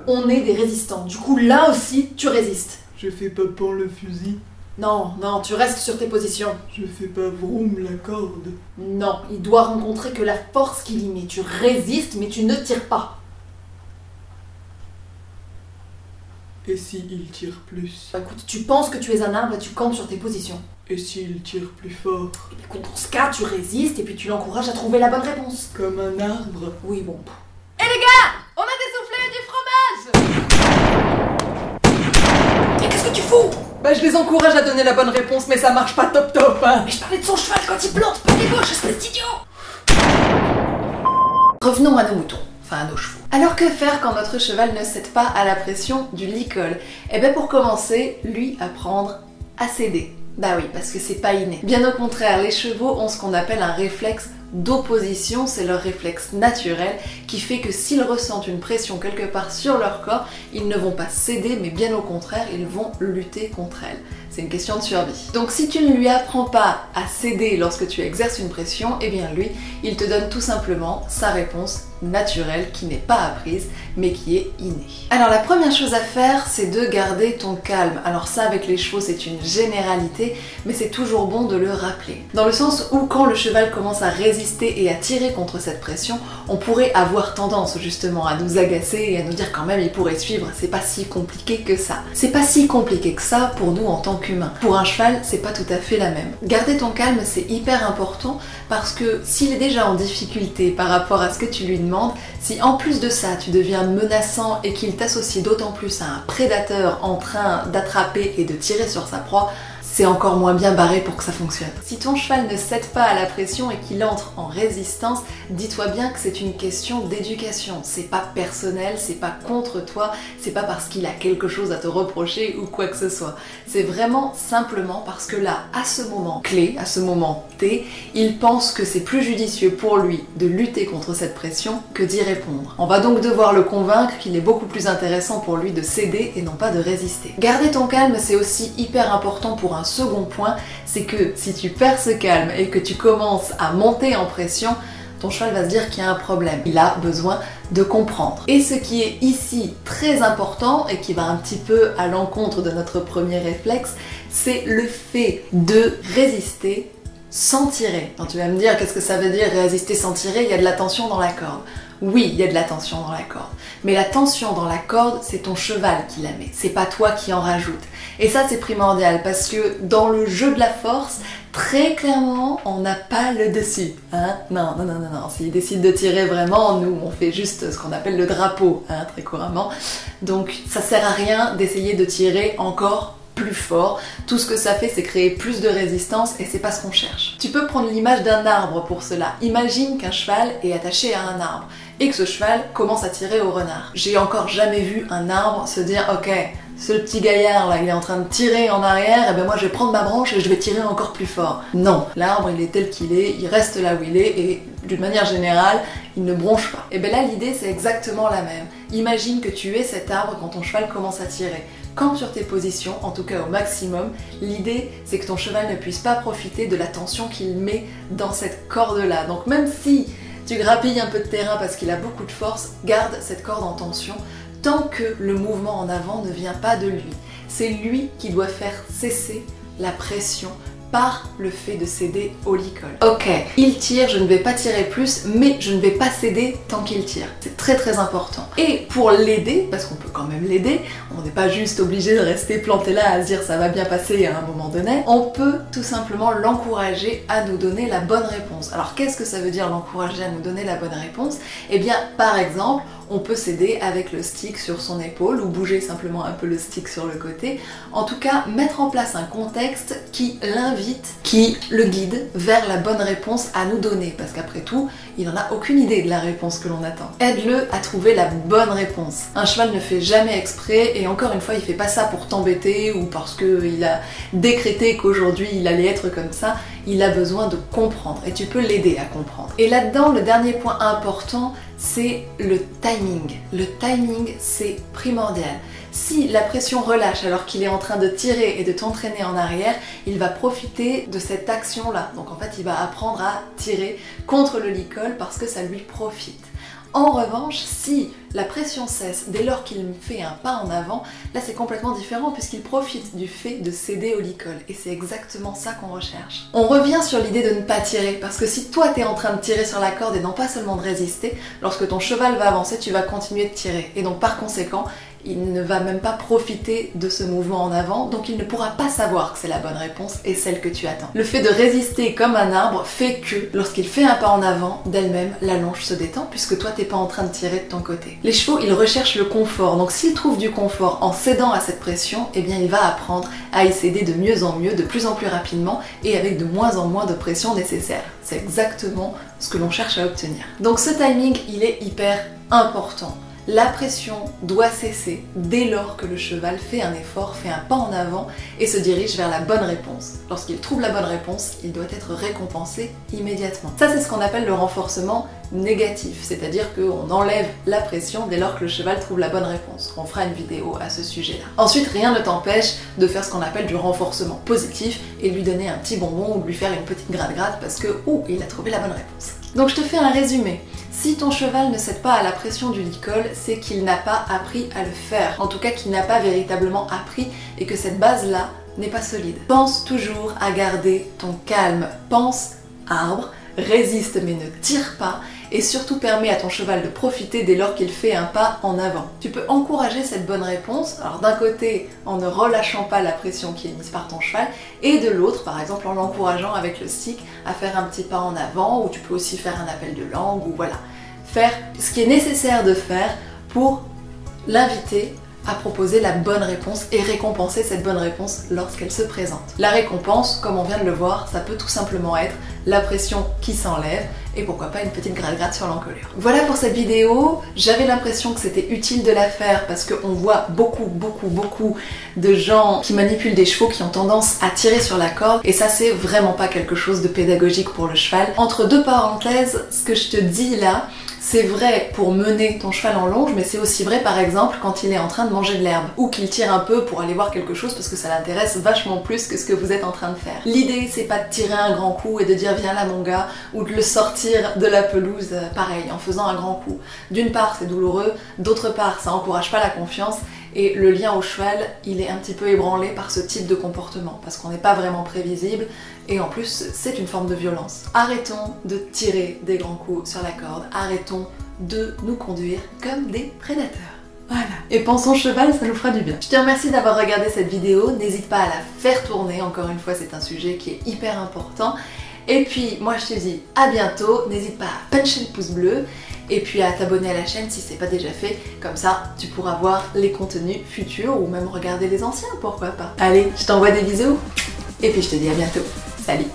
On est des résistants. Du coup, là aussi, tu résistes. Je fais pas pan le fusil. Non, non, tu restes sur tes positions. Je fais pas vroom la corde. Non, il doit rencontrer que la force qu'il y met. Tu résistes, mais tu ne tires pas. Et s'il tire plus? Écoute, tu penses que tu es un arbre et tu campes sur tes positions. Et s'il tire plus fort? Écoute, dans ce cas, tu résistes et puis tu l'encourages à trouver la bonne réponse. Comme un arbre? Oui, bon. Eh les gars, on a des soufflets et du fromage. Et qu'est-ce que tu fous? Bah je les encourage à donner la bonne réponse, mais ça marche pas top top, hein. Mais je parlais de son cheval quand il plante, pas des gauches, espèce d'idiot. Revenons à nos moutons. Enfin, à nos chevaux. Alors que faire quand notre cheval ne cède pas à la pression du licol? Eh bien pour commencer, lui apprendre à céder. Bah oui, parce que c'est pas inné. Bien au contraire, les chevaux ont ce qu'on appelle un réflexe d'opposition, c'est leur réflexe naturel qui fait que s'ils ressentent une pression quelque part sur leur corps, ils ne vont pas céder, mais bien au contraire, ils vont lutter contre elle. C'est une question de survie. Donc si tu ne lui apprends pas à céder lorsque tu exerces une pression, eh bien lui, il te donne tout simplement sa réponse naturelle qui n'est pas apprise, mais qui est innée. Alors la première chose à faire, c'est de garder ton calme. Alors ça, avec les chevaux, c'est une généralité, mais c'est toujours bon de le rappeler. Dans le sens où quand le cheval commence à résister et à tirer contre cette pression, on pourrait avoir tendance justement à nous agacer et à nous dire quand même il pourrait suivre, c'est pas si compliqué que ça. C'est pas si compliqué que ça pour nous en tant qu'humains. Pour un cheval, c'est pas tout à fait la même. Garder ton calme, c'est hyper important parce que s'il est déjà en difficulté par rapport à ce que tu lui demandes, si en plus de ça tu deviens menaçant et qu'il t'associe d'autant plus à un prédateur en train d'attraper et de tirer sur sa proie, c'est encore moins bien barré pour que ça fonctionne. Si ton cheval ne cède pas à la pression et qu'il entre en résistance, dis-toi bien que c'est une question d'éducation. C'est pas personnel, c'est pas contre toi, c'est pas parce qu'il a quelque chose à te reprocher ou quoi que ce soit. C'est vraiment simplement parce que là, à ce moment clé, à ce moment T, il pense que c'est plus judicieux pour lui de lutter contre cette pression que d'y répondre. On va donc devoir le convaincre qu'il est beaucoup plus intéressant pour lui de céder et non pas de résister. Garder ton calme, c'est aussi hyper important pour un second point, c'est que si tu perds ce calme et que tu commences à monter en pression, ton cheval va se dire qu'il y a un problème. Il a besoin de comprendre. Et ce qui est ici très important et qui va un petit peu à l'encontre de notre premier réflexe, c'est le fait de résister sans tirer. Alors tu vas me dire, qu'est-ce que ça veut dire résister sans tirer? Il y a de la tension dans la corde. Oui, il y a de la tension dans la corde. Mais la tension dans la corde, c'est ton cheval qui la met. C'est pas toi qui en rajoute. Et ça, c'est primordial parce que dans le jeu de la force, très clairement, on n'a pas le dessus. Hein? Non. S'il décide de tirer vraiment, nous, on fait juste ce qu'on appelle le drapeau, hein, très couramment. Donc, ça sert à rien d'essayer de tirer encore plus fort. Tout ce que ça fait, c'est créer plus de résistance et c'est pas ce qu'on cherche. Tu peux prendre l'image d'un arbre pour cela. Imagine qu'un cheval est attaché à un arbre et que ce cheval commence à tirer au renard. J'ai encore jamais vu un arbre se dire ok, ce petit gaillard là, il est en train de tirer en arrière, et ben moi je vais prendre ma branche et je vais tirer encore plus fort. Non, l'arbre il est tel qu'il est, il reste là où il est et d'une manière générale, il ne bronche pas. Et ben là l'idée c'est exactement la même. Imagine que tu es cet arbre quand ton cheval commence à tirer. Campe sur tes positions, en tout cas au maximum. L'idée, c'est que ton cheval ne puisse pas profiter de la tension qu'il met dans cette corde-là. Donc même si tu grappilles un peu de terrain parce qu'il a beaucoup de force, garde cette corde en tension tant que le mouvement en avant ne vient pas de lui. C'est lui qui doit faire cesser la pression par le fait de céder au licol. Ok, il tire, je ne vais pas tirer plus, mais je ne vais pas céder tant qu'il tire. C'est très très important. Et pour l'aider, parce qu'on peut quand même l'aider, on n'est pas juste obligé de rester planté là à se dire ça va bien passer à un moment donné, on peut tout simplement l'encourager à nous donner la bonne réponse. Alors qu'est-ce que ça veut dire l'encourager à nous donner la bonne réponse? Eh bien, par exemple, on peut s'aider avec le stick sur son épaule ou bouger simplement un peu le stick sur le côté. En tout cas, mettre en place un contexte qui l'invite, qui le guide vers la bonne réponse à nous donner. Parce qu'après tout, il n'en a aucune idée de la réponse que l'on attend. Aide-le à trouver la bonne réponse. Un cheval ne fait jamais exprès et encore une fois, il fait pas ça pour t'embêter ou parce qu'il a décrété qu'aujourd'hui il allait être comme ça. Il a besoin de comprendre et tu peux l'aider à comprendre. Et là-dedans, le dernier point important, c'est le timing. Le timing, c'est primordial. Si la pression relâche alors qu'il est en train de tirer et de t'entraîner en arrière, il va profiter de cette action-là. Donc en fait, il va apprendre à tirer contre le licol parce que ça lui profite. En revanche, si la pression cesse dès lors qu'il fait un pas en avant, là c'est complètement différent puisqu'il profite du fait de céder au licol. Et c'est exactement ça qu'on recherche. On revient sur l'idée de ne pas tirer, parce que si toi t'es en train de tirer sur la corde et non pas seulement de résister, lorsque ton cheval va avancer, tu vas continuer de tirer. Et donc par conséquent, il ne va même pas profiter de ce mouvement en avant, donc il ne pourra pas savoir que c'est la bonne réponse et celle que tu attends. Le fait de résister comme un arbre fait que, lorsqu'il fait un pas en avant, d'elle-même, la longe se détend, puisque toi t'es pas en train de tirer de ton côté. Les chevaux, ils recherchent le confort, donc s'ils trouvent du confort en cédant à cette pression, eh bien il va apprendre à y céder de mieux en mieux, de plus en plus rapidement, et avec de moins en moins de pression nécessaire. C'est exactement ce que l'on cherche à obtenir. Donc ce timing, il est hyper important. La pression doit cesser dès lors que le cheval fait un effort, fait un pas en avant et se dirige vers la bonne réponse. Lorsqu'il trouve la bonne réponse, il doit être récompensé immédiatement. Ça, c'est ce qu'on appelle le renforcement négatif, c'est-à-dire qu'on enlève la pression dès lors que le cheval trouve la bonne réponse. On fera une vidéo à ce sujet-là. Ensuite, rien ne t'empêche de faire ce qu'on appelle du renforcement positif et lui donner un petit bonbon ou lui faire une petite gratte-gratte parce que, il a trouvé la bonne réponse. Donc je te fais un résumé. Si ton cheval ne cède pas à la pression du licol, c'est qu'il n'a pas appris à le faire. En tout cas, qu'il n'a pas véritablement appris et que cette base-là n'est pas solide. Pense toujours à garder ton calme. Pense arbre, résiste mais ne tire pas et surtout permet à ton cheval de profiter dès lors qu'il fait un pas en avant. Tu peux encourager cette bonne réponse, alors d'un côté en ne relâchant pas la pression qui est mise par ton cheval, et de l'autre par exemple en l'encourageant avec le stick à faire un petit pas en avant, ou tu peux aussi faire un appel de langue, ou voilà. Faire ce qui est nécessaire de faire pour l'inviter à proposer la bonne réponse et récompenser cette bonne réponse lorsqu'elle se présente. La récompense, comme on vient de le voir, ça peut tout simplement être la pression qui s'enlève et pourquoi pas une petite gratte-gratte sur l'encolure. Voilà pour cette vidéo. J'avais l'impression que c'était utile de la faire parce qu'on voit beaucoup de gens qui manipulent des chevaux qui ont tendance à tirer sur la corde et ça c'est vraiment pas quelque chose de pédagogique pour le cheval. Entre deux parenthèses, ce que je te dis là, c'est vrai pour mener ton cheval en longe, mais c'est aussi vrai par exemple quand il est en train de manger de l'herbe ou qu'il tire un peu pour aller voir quelque chose parce que ça l'intéresse vachement plus que ce que vous êtes en train de faire. L'idée c'est pas de tirer un grand coup et de dire viens là mon gars ou de le sortir de la pelouse pareil en faisant un grand coup. D'une part c'est douloureux, d'autre part ça encourage pas la confiance et le lien au cheval il est un petit peu ébranlé par ce type de comportement parce qu'on n'est pas vraiment prévisible et en plus c'est une forme de violence. Arrêtons de tirer des grands coups sur la corde, arrêtons de nous conduire comme des prédateurs. Voilà. Et pensons cheval, ça nous fera du bien. Je te remercie d'avoir regardé cette vidéo, n'hésite pas à la faire tourner, encore une fois c'est un sujet qui est hyper important. Et puis moi je te dis à bientôt, n'hésite pas à puncher le pouce bleu et puis à t'abonner à la chaîne si c'est pas déjà fait, comme ça tu pourras voir les contenus futurs ou même regarder les anciens, pourquoi pas. Allez, je t'envoie des bisous et puis je te dis à bientôt. Salut!